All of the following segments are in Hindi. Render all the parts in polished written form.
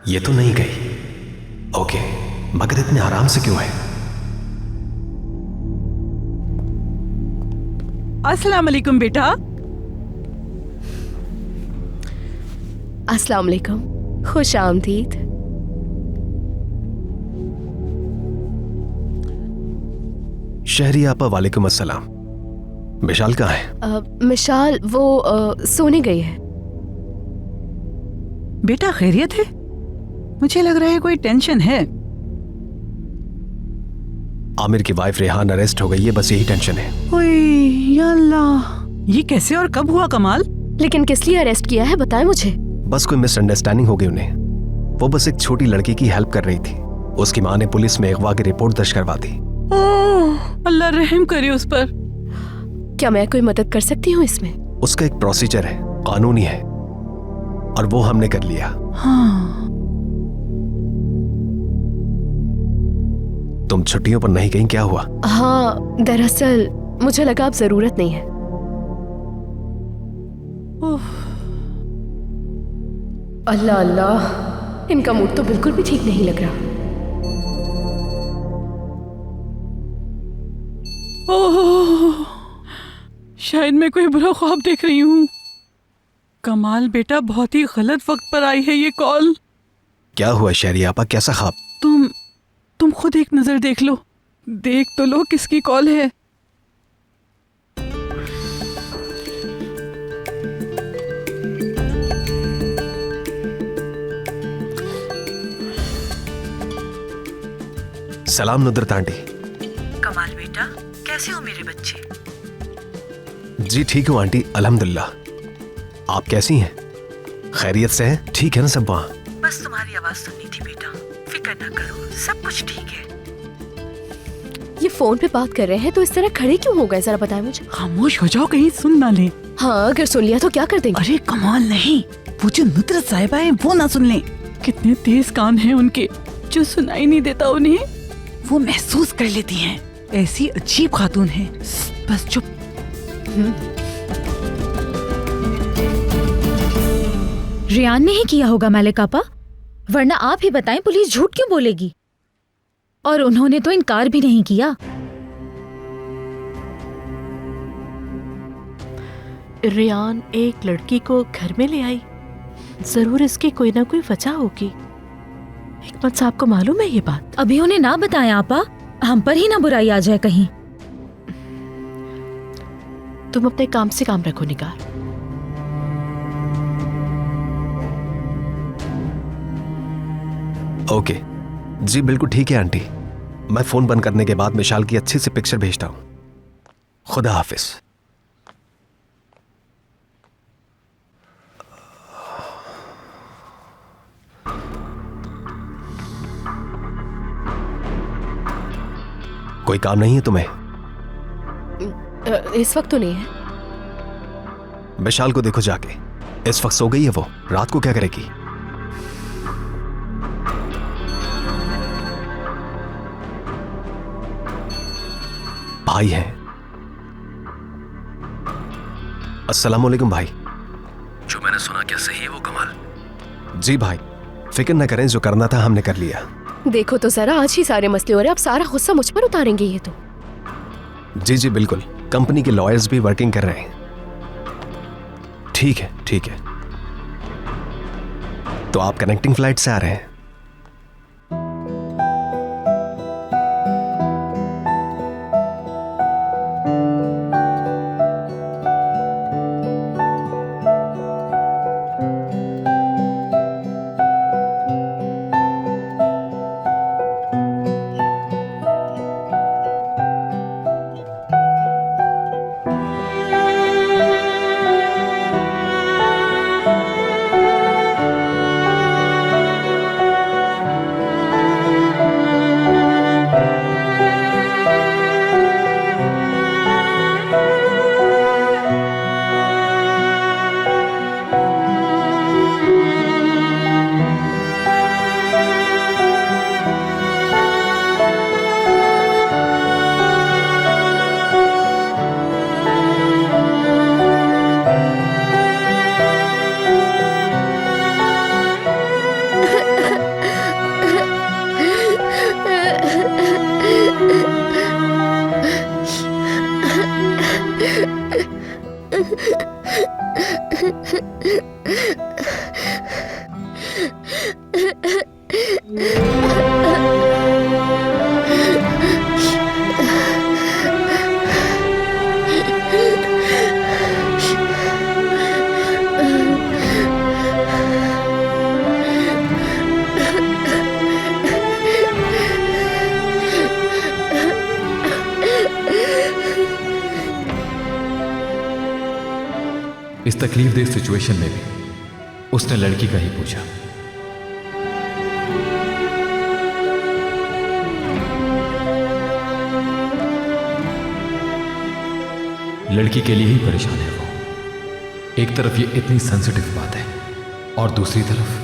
ये तो नहीं गई। ओके, मगर इतने आराम से क्यों है? अस्सलाम वालेकुम बेटा। अस्सलाम वालेकुम, खुश आमदीद। शहरी आपा वालेकुम अस्सलाम। मिशाल कहाँ है? मिशाल वो सोने गई है। बेटा खैरियत है? मुझे लग रहा है कोई टेंशन है। आमिर की वाइफ रेहान अरेस्ट हो गई है, बस यही टेंशन है। ओए या अल्लाह, ये कैसे और कब हुआ कमाल? लेकिन किस लिए अरेस्ट किया है बताएं मुझे। बस कोई मिसअंडरस्टैंडिंग हो गई उन्हें। वो बस एक छोटी लड़की की हेल्प कर रही थी। उसकी माँ ने पुलिस में अगवा की रिपोर्ट दर्ज करवा दी। अल्लाह रहम करे उस पर। क्या मैं कोई मदद कर सकती हूँ इसमें? उसका एक प्रोसीजर है, कानूनी है, और वो हमने कर लिया। हाँ। तुम छुट्टियों पर नहीं गई, क्या हुआ? हाँ, दरअसल मुझे लगा अब जरूरत नहीं है। अल्लाह अल्लाह, इनका मूड तो बिल्कुल भी ठीक नहीं लग रहा। ओह, शायद मैं कोई बुरा ख्वाब देख रही हूँ। कमाल बेटा, बहुत ही गलत वक्त पर आई है ये कॉल। क्या हुआ शहरी आपा, कैसा ख्वाब? तुम खुद एक नजर देख लो, देख तो लो किसकी कॉल है। सलाम नुदरत आंटी। कमाल बेटा, कैसे हो मेरे बच्चे? जी ठीक हूँ आंटी, अल्हम्दुलिल्लाह। आप कैसी हैं? खैरियत से हैं? ठीक है ना सब वहाँ? बस तुम्हारी आवाज सुननी थी बेटा, फिक्र ना करो, सब कुछ ठीक है। ये फोन पे बात कर रहे हैं तो इस तरह खड़े क्यों हो गए, जरा बताएं मुझे। खामोश हो जाओ, कहीं सुन ना ले। हाँ, अगर सुन लिया तो क्या कर देंगे? अरे कमाल नहीं, वो जो नुदरत साहिबा है वो ना सुन ले। कितने तेज कान हैं उनके, जो सुनाई नहीं देता उन्हें, वो महसूस कर लेती हैं। ऐसी अजीब खातून है। बस चुप। रियान ने ही किया होगा मालिक आपा, वरना आप ही बताएं पुलिस झूठ क्यों बोलेगी? और उन्होंने तो इनकार भी नहीं किया। रियान एक लड़की को घर में ले आई, जरूर इसकी कोई ना कोई वजह होगी। हिकमत साहब को मालूम है ये बात? अभी उन्हें ना बताएं आपा, हम पर ही ना बुराई आ जाए कहीं। तुम अपने काम से काम रखो निगार। ओके जी, बिल्कुल ठीक है आंटी। मैं फोन बंद करने के बाद मिशाल की अच्छी सी पिक्चर भेजता हूँ। खुदा हाफिज। कोई काम नहीं है तुम्हें? इस वक्त तो नहीं है। मिशाल को देखो जाके, इस वक्त सो गई है वो, रात को क्या करेगी? भाई हैं। अस्सलाम वालेकुम भाई। जो मैंने सुना क्या सही है वो कमाल? जी भाई, फिक्र न करें, जो करना था हमने कर लिया। देखो तो जरा, आज ही सारे मसले हो रहे हैं, आप सारा गुस्सा मुझ पर उतारेंगे ये तो। जी जी बिल्कुल, कंपनी के लॉयर्स भी वर्किंग कर रहे हैं। ठीक है ठीक है। तो आप कनेक्टिंग फ्लाइट से आ रहे हैं? इस तकलीफदेह सिचुएशन में भी उसने लड़की का ही पूछा। लड़की के लिए ही परेशान है वो। एक तरफ ये इतनी सेंसिटिव बात है और दूसरी तरफ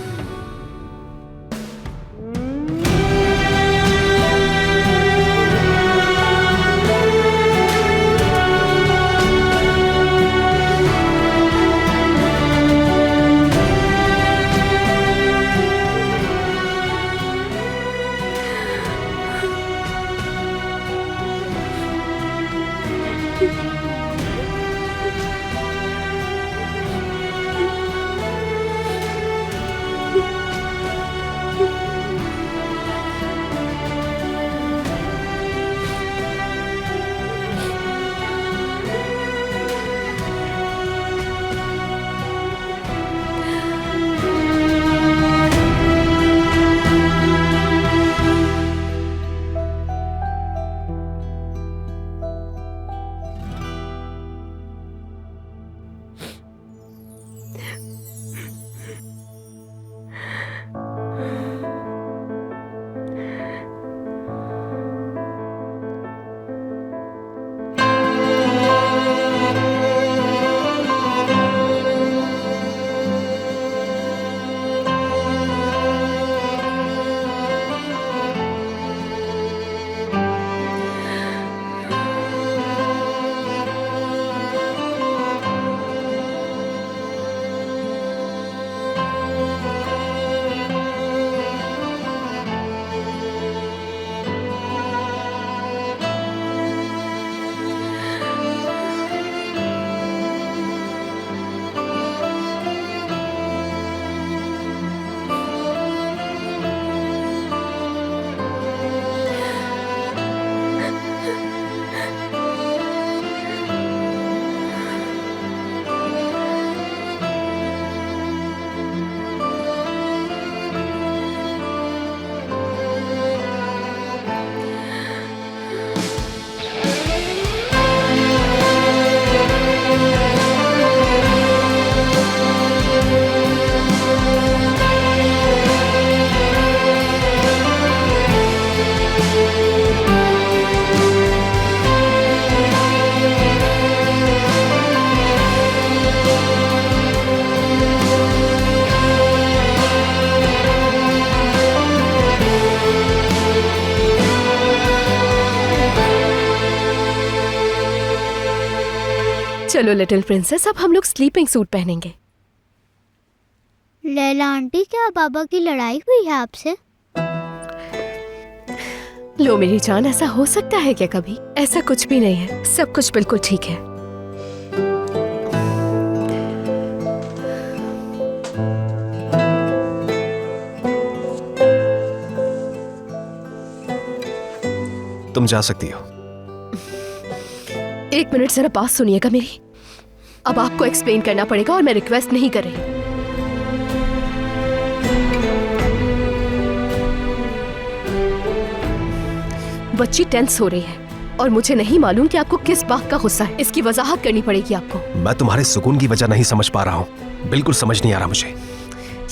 चलो लिटिल प्रिंसेस, अब हम लोग स्लीपिंग सूट पहनेंगे। लैला आंटी, क्या पापा की लड़ाई हुई है आपसे? लो मेरी जान, ऐसा हो सकता है क्या कभी? ऐसा कुछ भी नहीं है, सब कुछ बिल्कुल ठीक है। तुम जा सकती हो। एक मिनट, जरा बात सुनिएगा मेरी। अब आपको एक्सप्लेन करना पड़ेगा और मैं रिक्वेस्ट नहीं कर रही। बच्ची टेंस हो रही है और मुझे नहीं मालूम कि आपको किस बात का गुस्सा है। इसकी वजाहत करनी पड़ेगी आपको। मैं तुम्हारे सुकून की वजह नहीं समझ पा रहा हूँ, बिल्कुल समझ नहीं आ रहा मुझे।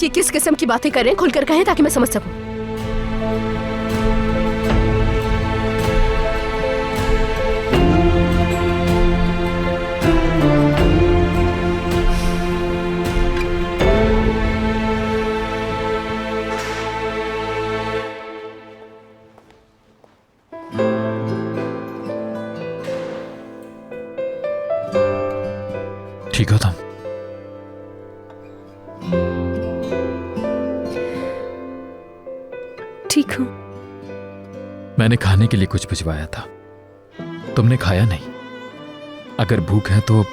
ये किस किस्म की बातें कर रहे हैं, खुलकर कहें ताकि मैं समझ सकूं। ठीक हो तुम? ठीक हूँ। मैंने खाने के लिए कुछ भिजवाया था, तुमने खाया नहीं। अगर भूख है तो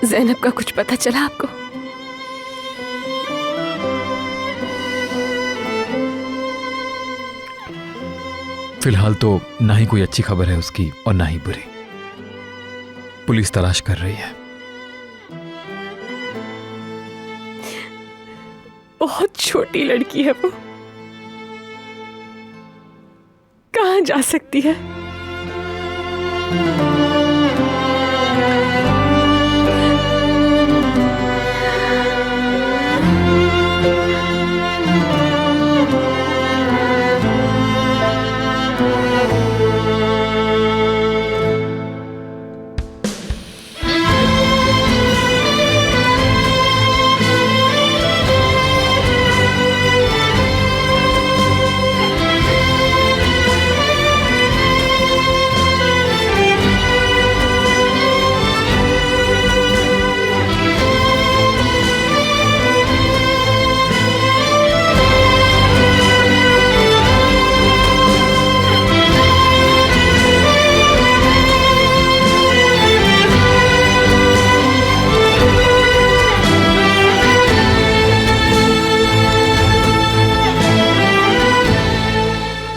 ज़ैनब का कुछ पता चला आपको? फिलहाल तो ना ही कोई अच्छी खबर है उसकी और ना ही बुरी। पुलिस तलाश कर रही है। बहुत छोटी लड़की है वो, कहाँ जा सकती है?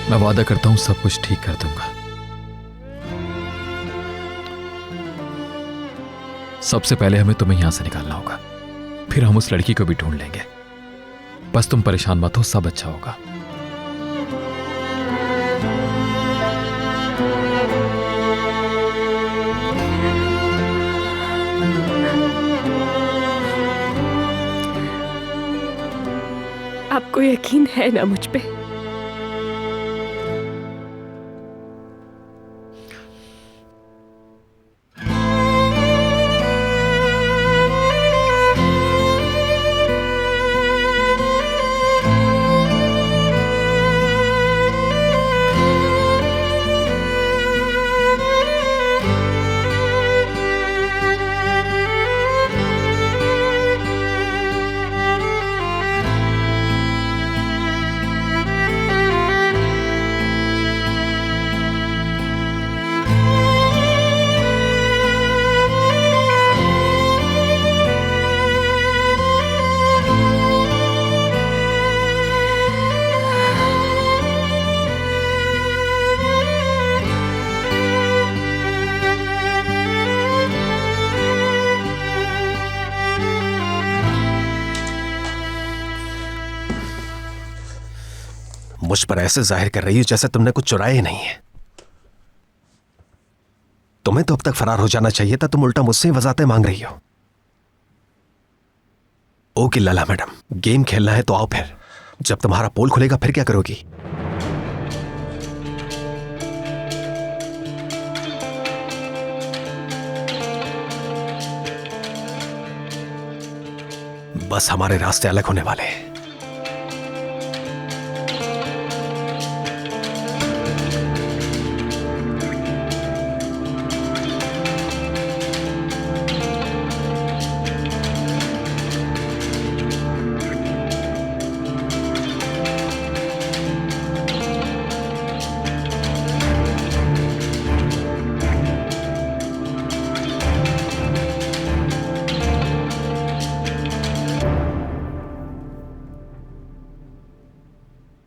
मैं वादा करता हूं सब कुछ ठीक कर दूंगा। सबसे पहले हमें तुम्हें यहां से निकालना होगा, फिर हम उस लड़की को भी ढूंढ लेंगे। बस तुम परेशान मत हो, सब अच्छा होगा। आपको यकीन है ना मुझ पे? मुझ पर ऐसे जाहिर कर रही हो जैसे तुमने कुछ चुराया ही नहीं है। तुम्हें तो अब तक फरार हो जाना चाहिए था, तुम उल्टा मुझसे ही वजाहतें मांग रही हो। ओके लला मैडम, गेम खेलना है तो आओ, फिर जब तुम्हारा पोल खुलेगा फिर क्या करोगी? बस हमारे रास्ते अलग होने वाले हैं।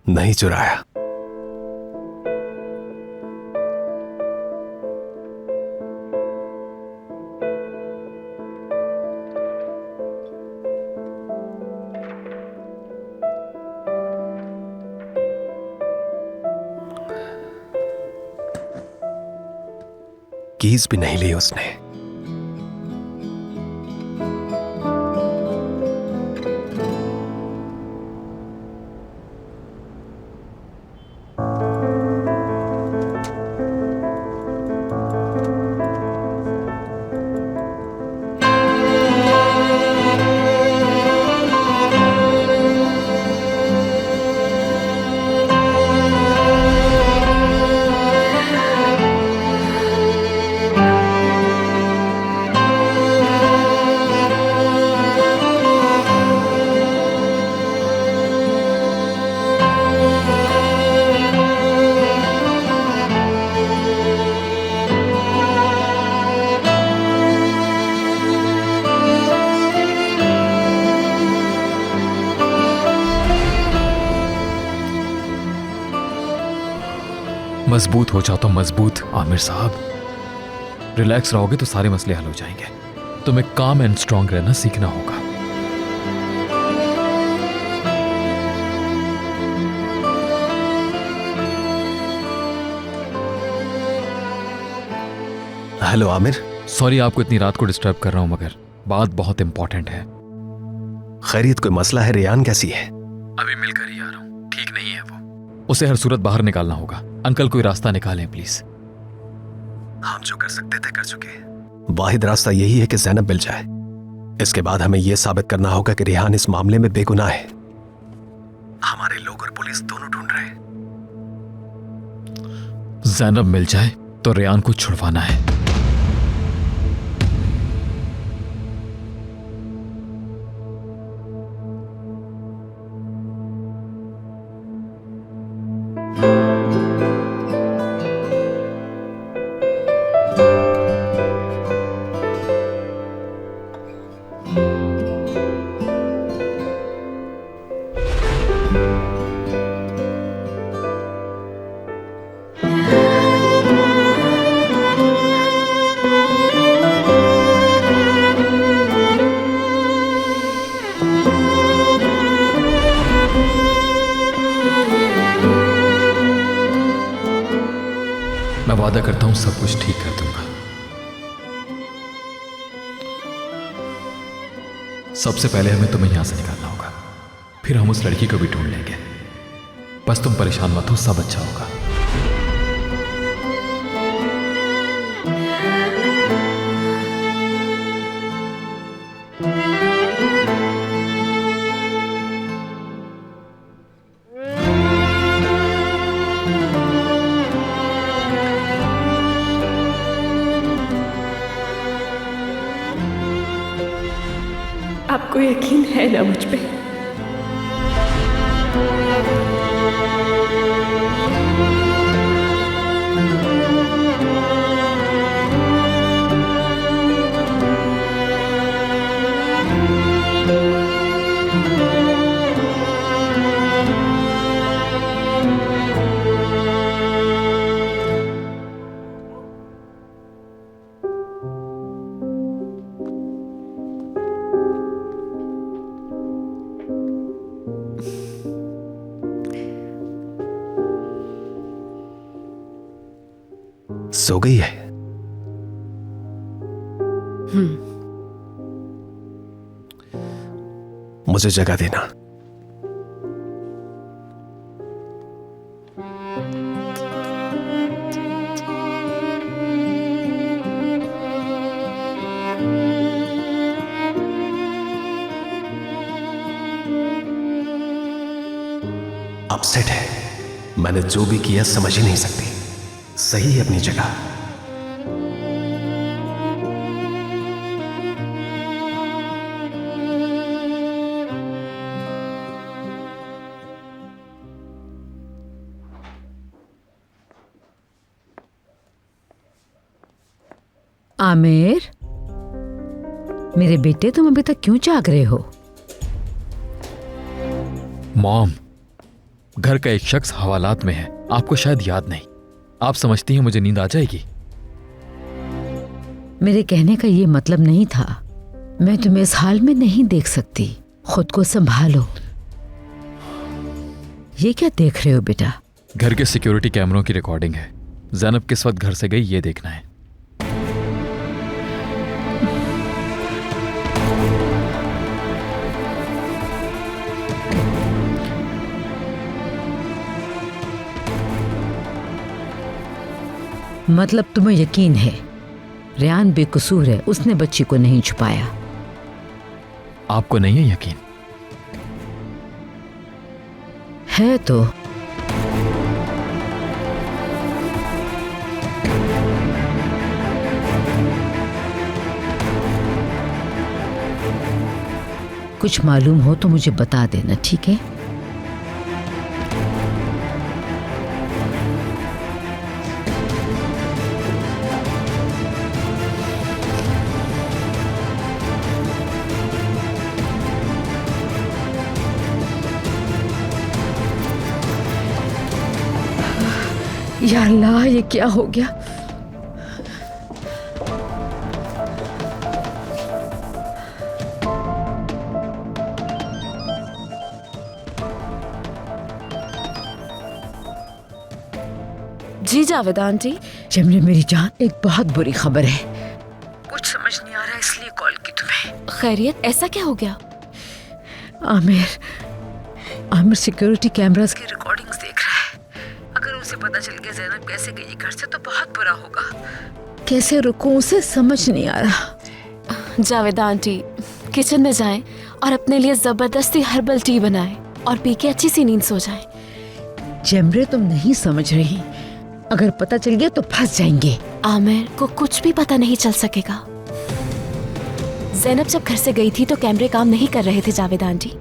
नहीं चुराया। कीज भी नहीं ली उसने। मजबूत हो जाओ तो मजबूत आमिर साहब। रिलैक्स रहोगे तो सारे मसले हल हो जाएंगे। तुम्हें काम एंड स्ट्रांग रहना सीखना होगा। हेलो आमिर। सॉरी आपको इतनी रात को डिस्टर्ब कर रहा हूं, मगर बात बहुत इंपॉर्टेंट है। खैरियत कोई मसला है? रेयान कैसी है? अभी मिलकर ही आ रहा हूं, ठीक नहीं है वो। उसे हर सूरत बाहर निकालना होगा। अंकल कोई रास्ता निकालें प्लीज। हम जो कर सकते थे कर चुके। वाहिद रास्ता यही है कि ज़ैनब मिल जाए। इसके बाद हमें यह साबित करना होगा कि रेहान इस मामले में बेगुनाह है। हमारे लोग और पुलिस दोनों ढूंढ रहे हैं। ज़ैनब मिल जाए तो रेहान को छुड़वाना है। मैं वादा करता हूं सब कुछ ठीक कर दूंगा। सबसे पहले हमें तुम्हें यहां से निकालना होगा, फिर हम उस लड़की को भी ढूंढ लेंगे। बस तुम परेशान मत हो, सब अच्छा होगा। आपको यकीन है ना मुझ पे? सो गई है? मुझे जगह देना। अपसेट है। मैंने जो भी किया समझ ही नहीं सकती। सही है अपनी जगह। आमिर, मेरे बेटे, तुम अभी तक क्यों जाग रहे हो? मॉम, घर का एक शख्स हवालात में है, आपको शायद याद नहीं। आप समझती हैं मुझे नींद आ जाएगी? मेरे कहने का ये मतलब नहीं था। मैं तुम्हें इस हाल में नहीं देख सकती। खुद को संभालो। ये क्या देख रहे हो बेटा? घर के सिक्योरिटी कैमरों की रिकॉर्डिंग है। ज़ैनब किस वक्त घर से गई ये देखना है। मतलब तुम्हें यकीन है रेहान बेकसूर है, उसने बच्ची को नहीं छुपाया? आपको नहीं है यकीन? है तो कुछ मालूम हो तो मुझे बता देना, ठीक है? या अल्लाह, ये क्या हो गया? जी जावेद आंटी। जमरे मेरी जान, एक बहुत बुरी खबर है। कुछ समझ नहीं आ रहा इसलिए कॉल की तुम्हें। खैरियत, ऐसा क्या हो गया? आमिर सिक्योरिटी कैमरास की रिकॉर्डिंग्स देख रहा है। अगर उसे पता चल गया ज़ैनब कैसे गई घर से तो बहुत बुरा होगा। कैसे रुकूं उसे समझ नहीं आ रहा। जावेद आंटी, किचन में जाएं और अपने लिए जबरदस्ती हर्बल टी बनाएं और पी के अच्छी सी नींद सो जाएं। जमरे, तुम नहीं समझ रही। अगर पता चल गया तो फंस जाएंगे। आमिर को कुछ भी पता नहीं चल सकेगा। ज़ैनब जब घर से गई थी तो कैमरे काम नहीं कर रहे थे जावेद आंटी।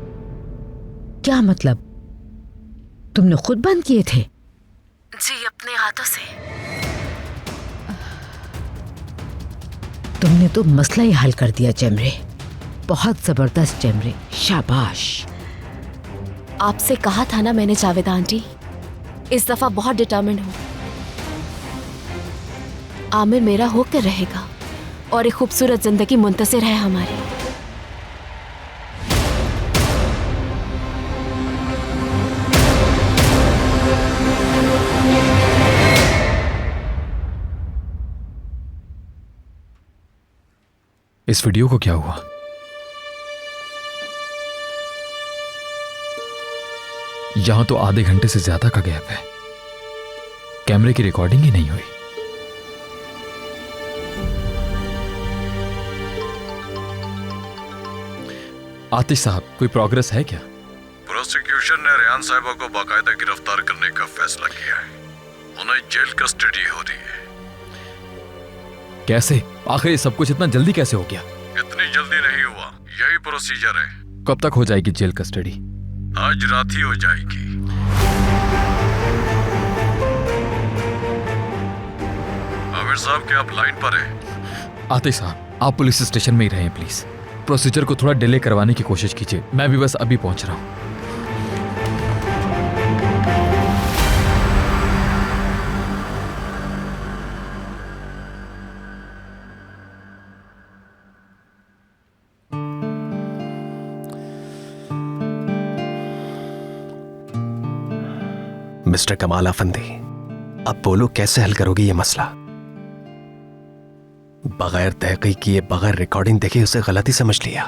क्या मतलब? तुमने खुद बंद किए थे? जी, अपने हाथों से। तुमने तो मसला ही हल कर दिया जमरे। बहुत जबरदस्त जमरे, शाबाश। आपसे कहा था ना मैंने जावेद आंटी, इस दफा बहुत डिटर्मिन्ड हूँ। आमिर मेरा होकर रहेगा और एक खूबसूरत जिंदगी मुंतसिर है हमारी। इस वीडियो को क्या हुआ? यहां तो आधे घंटे से ज्यादा का गैप है। कैमरे की रिकॉर्डिंग ही नहीं हुई। आतिश साहब, कोई प्रोग्रेस है क्या? प्रोसिक्यूशन ने रेहान साहिबा को बाकायदा गिरफ्तार करने का फैसला किया है। उन्हें जेल कस्टडी हो रही है। कैसे? आखिर ये सब कुछ इतना जल्दी कैसे हो गया? इतनी जल्दी नहीं हुआ, यही प्रोसीजर है। कब तक हो जाएगी जेल कस्टडी? आज रात ही हो जाएगी। आमिर साहब, क्या आप लाइन पर हैं? आतिश साहब, आप पुलिस स्टेशन में ही रहें प्लीज। प्रोसीजर को थोड़ा डिले करवाने की कोशिश कीजिए। मैं भी बस अभी पहुंच रहा हूं। मिस्टर कमाल अफंदी, अब बोलो कैसे हल करोगे ये मसला? बगैर तहकीक किए, बगैर रिकॉर्डिंग देखे उसे गलती समझ लिया।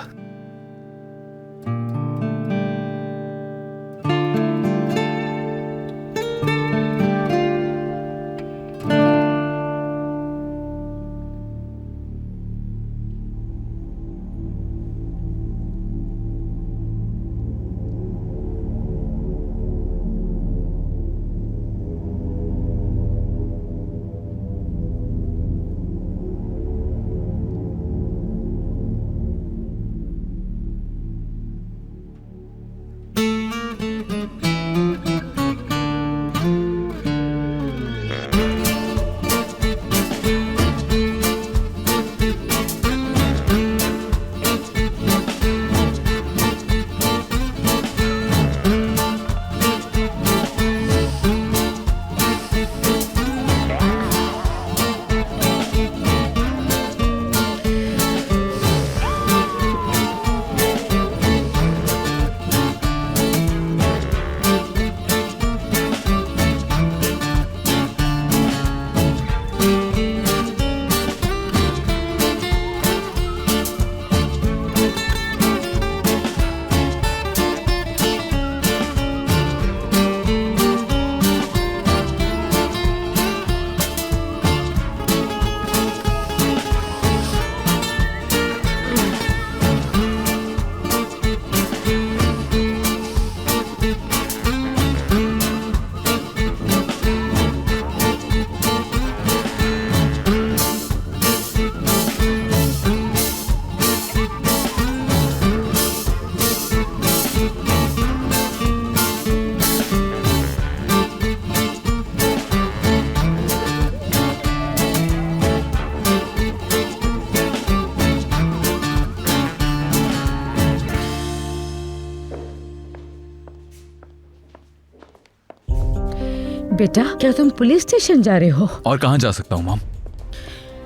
बेटा, क्या तुम पुलिस स्टेशन जा रहे हो? और कहाँ जा सकता हूँ मॉम?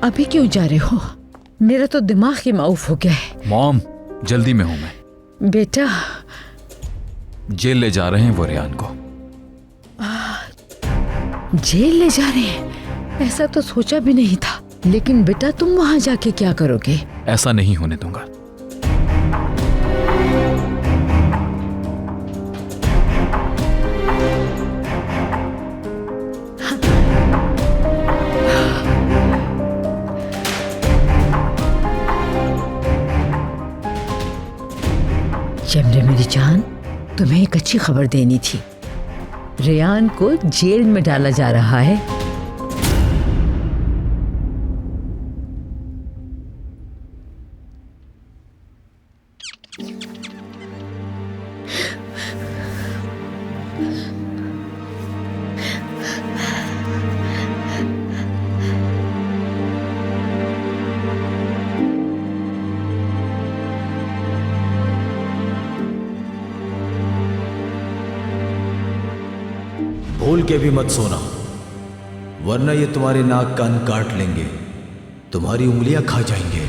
अभी क्यों जा रहे हो? मेरा तो दिमाग ही माउफ हो गया है। मॉम, जल्दी में हूँ मैं। बेटा, जेल ले जा रहे हैं वो रेहान को। जेल ले जा रहे हैं? ऐसा तो सोचा भी नहीं था। लेकिन बेटा, तुम वहां जाके क्या करोगे? ऐसा नहीं होने दूंगा। जमरे मेरी जान, तुम्हें एक अच्छी खबर देनी थी। रेहान को जेल में डाला जा रहा है। भूल के भी मत सोना, वरना ये तुम्हारे नाक कान काट लेंगे, तुम्हारी उंगलियां खा जाएंगे।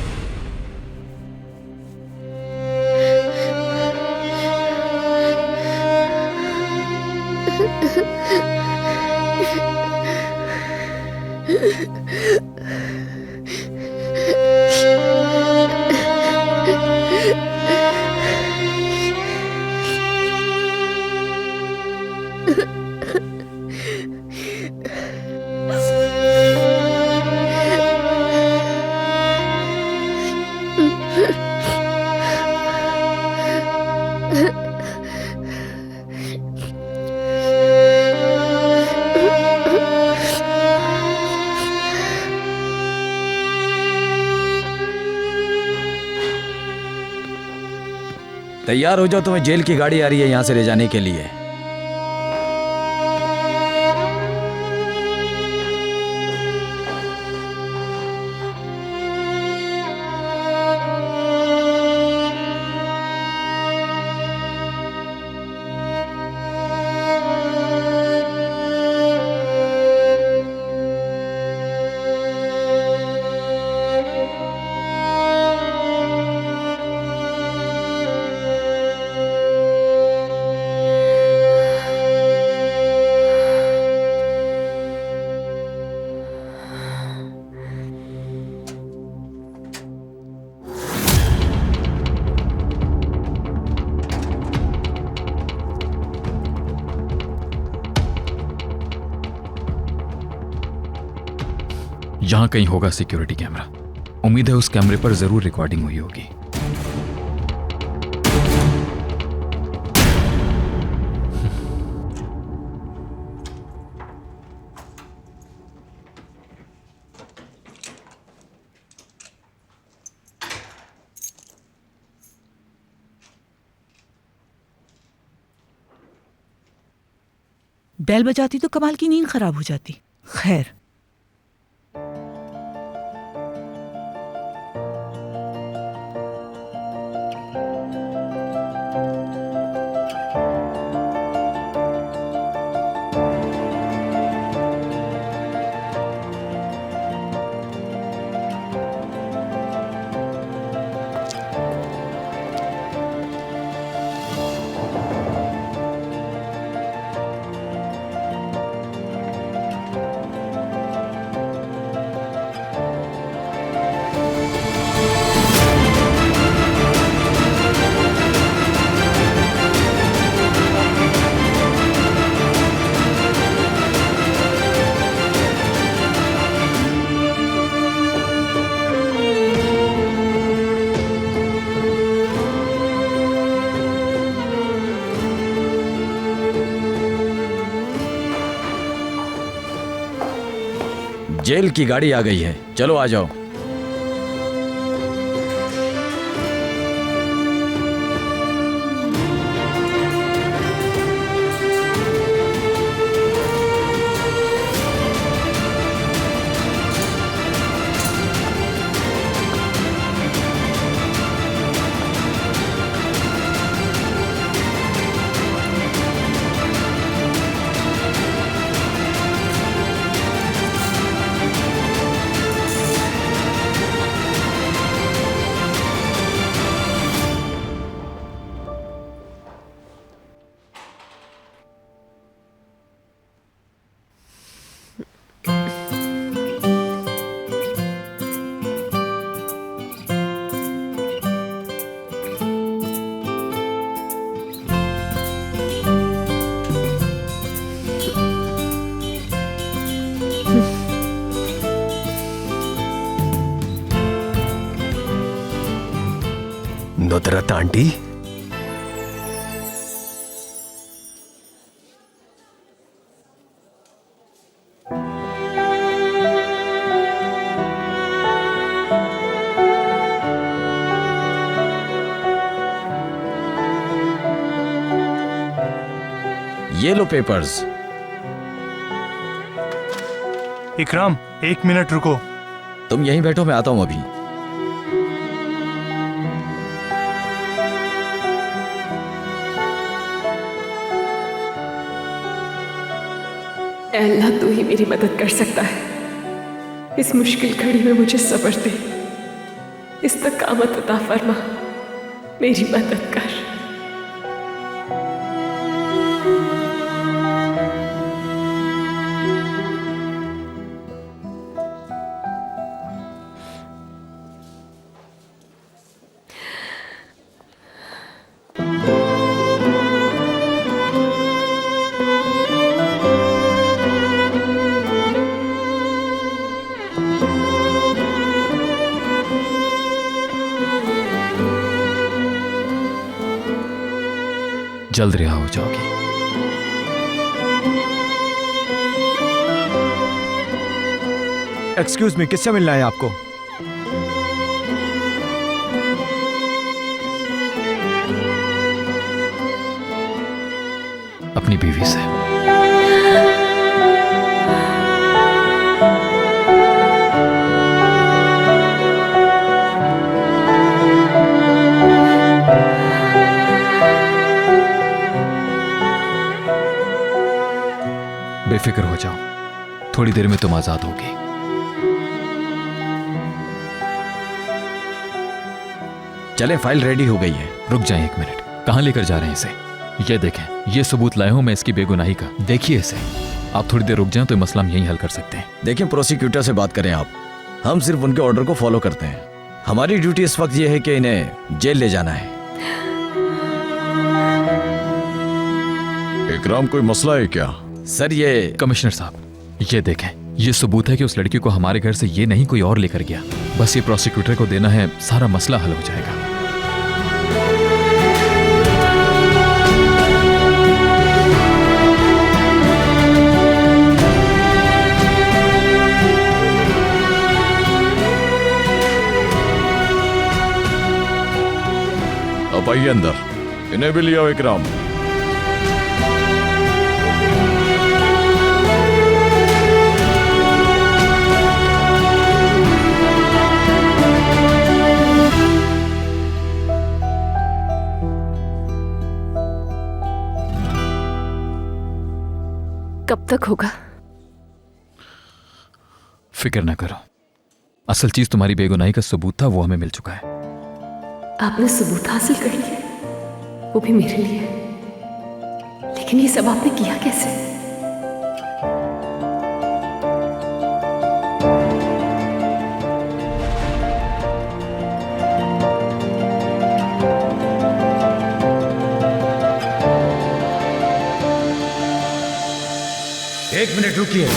तैयार हो जाओ, तुम्हें जेल की गाड़ी आ रही है यहां से ले जाने के लिए। यहां कहीं होगा सिक्योरिटी कैमरा। उम्मीद है उस कैमरे पर जरूर रिकॉर्डिंग हुई होगी। बेल बजाती तो कमाल की नींद खराब हो जाती। खैर, जेल की गाड़ी आ गई है, चलो आ जाओ। नुदरत आंटी, ये लो पेपर्स। इकराम, 1 मिनट रुको। तुम यहीं बैठो, मैं आता हूं अभी। अल्लाह तू ही मेरी मदद कर सकता है। इस मुश्किल घड़ी में मुझे सब्र दे, इस्तकामत अता फरमा, मेरी मदद कर। जल्द रिहा हो जाओगी। एक्सक्यूज मी, किससे मिलना है आपको? अपनी बीवी से। बेफिक्र हो जाओ, थोड़ी देर में तुम आजाद होगी। चलें, फाइल रेडी हो गई है। रुक जाएं 1 मिनट, कहां लेकर जा रहे हैं इसे? ये देखें, ये सबूत लाया हूं मैं इसकी बेगुनाही का। देखिए इसे। आप थोड़ी देर रुक जाएं तो मसला हम यहीं हल कर सकते हैं। देखिए, प्रोसिक्यूटर से बात करें आप। हम सिर्फ उनके ऑर्डर को फॉलो करते हैं। हमारी ड्यूटी इस वक्त यह है कि इन्हें जेल ले जाना है। इकराम, कोई मसला है क्या? सर, ये कमिश्नर साहब, ये देखें, ये सबूत है कि उस लड़की को हमारे घर से ये नहीं कोई और लेकर गया। बस ये प्रोसिक्यूटर को देना है, सारा मसला हल हो जाएगा। अब आइए अंदर, इन्हें भी लिया इकराम। कब तक होगा? फिक्र ना करो, असल चीज तुम्हारी बेगुनाही का सबूत था, वो हमें मिल चुका है। आपने सबूत हासिल कर लिए, वो भी मेरे लिए। लेकिन ये सब आपने किया कैसे? एक मिनट रुकिए।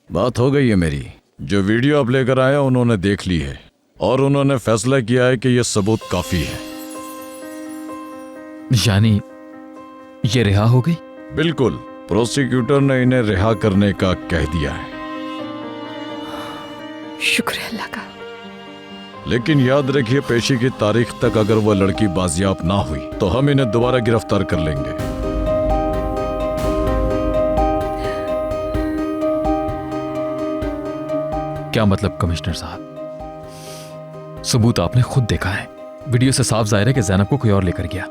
बात हो गई है मेरी। जो वीडियो आप लेकर आए उन्होंने देख ली है और उन्होंने फैसला किया है कि यह सबूत काफी है। यानी ये रिहा हो गई? बिल्कुल, प्रोसिक्यूटर ने इन्हें रिहा करने का कह दिया है। शुक्र है अल्लाह का। लेकिन याद रखिए, पेशी की तारीख तक अगर वह लड़की बाजियाब ना हुई तो हम इन्हें दोबारा गिरफ्तार कर लेंगे। क्या मतलब कमिश्नर साहब? सबूत आपने खुद देखा है। वीडियो से साफ जाहिर है कि ज़ैनब को कोई और लेकर गया।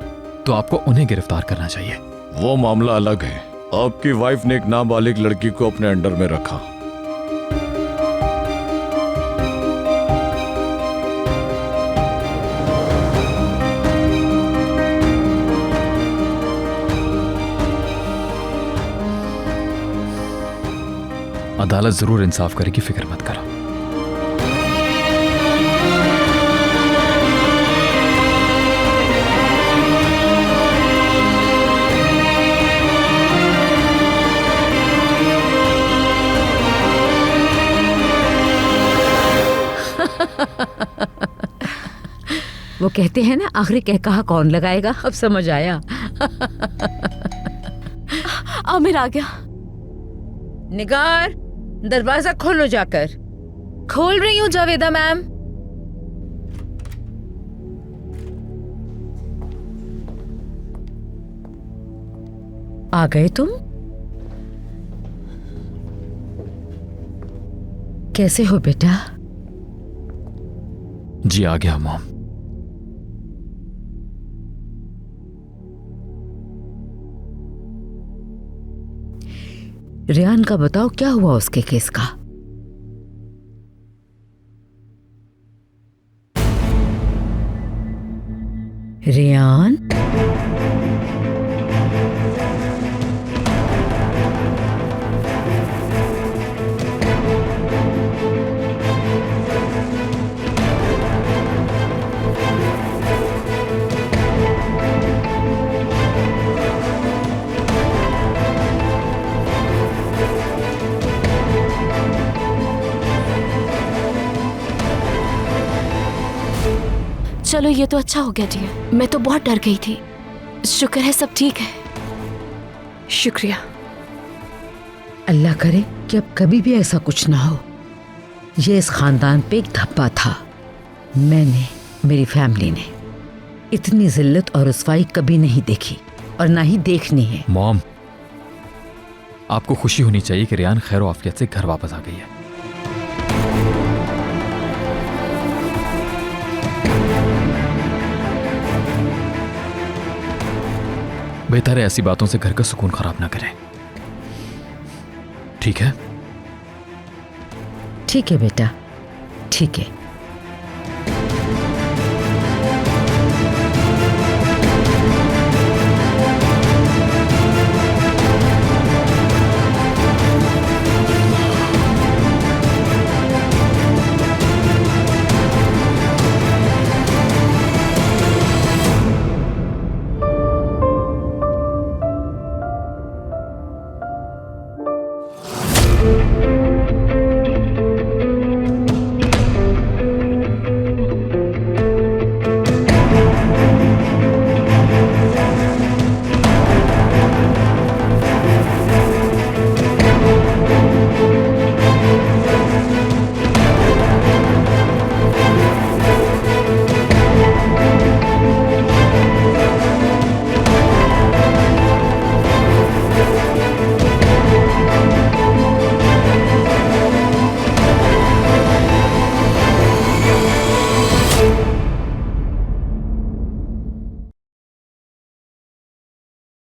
तो आपको उन्हें गिरफ्तार करना चाहिए। वो मामला अलग है। आपकी वाइफ ने एक नाबालिग लड़की को अपने अंडर में रखा। अदालत जरूर इंसाफ करेगी, फिक्र मत करो। वो कहते हैं ना, आखिरी कह कहा कौन लगाएगा। अब समझ आया। आमिर आ गया। निगार, दरवाजा खोलो जाकर। खोल रही हूँ जावेदा मैम। आ गए तुम? कैसे हो बेटा? जी आ गया मॉम। रियान का बताओ, क्या हुआ उसके केस का? रियान, चलो ये तो अच्छा हो गया जी। मैं तो बहुत डर गई थी। शुक्र है सब ठीक है। शुक्रिया। अल्लाह करे कि अब कभी भी ऐसा कुछ ना हो। ये इस खानदान पे एक धब्बा था। मैंने, मेरी फैमिली ने इतनी जिल्लत और रुसवाई कभी नहीं देखी और ना ही देखनी है। मॉम, आपको खुशी होनी चाहिए कि रियान खैर आफियत से घर वापस आ गई है। बेहतर है ऐसी बातों से घर का सुकून खराब ना करें। ठीक है? ठीक है बेटा, ठीक है।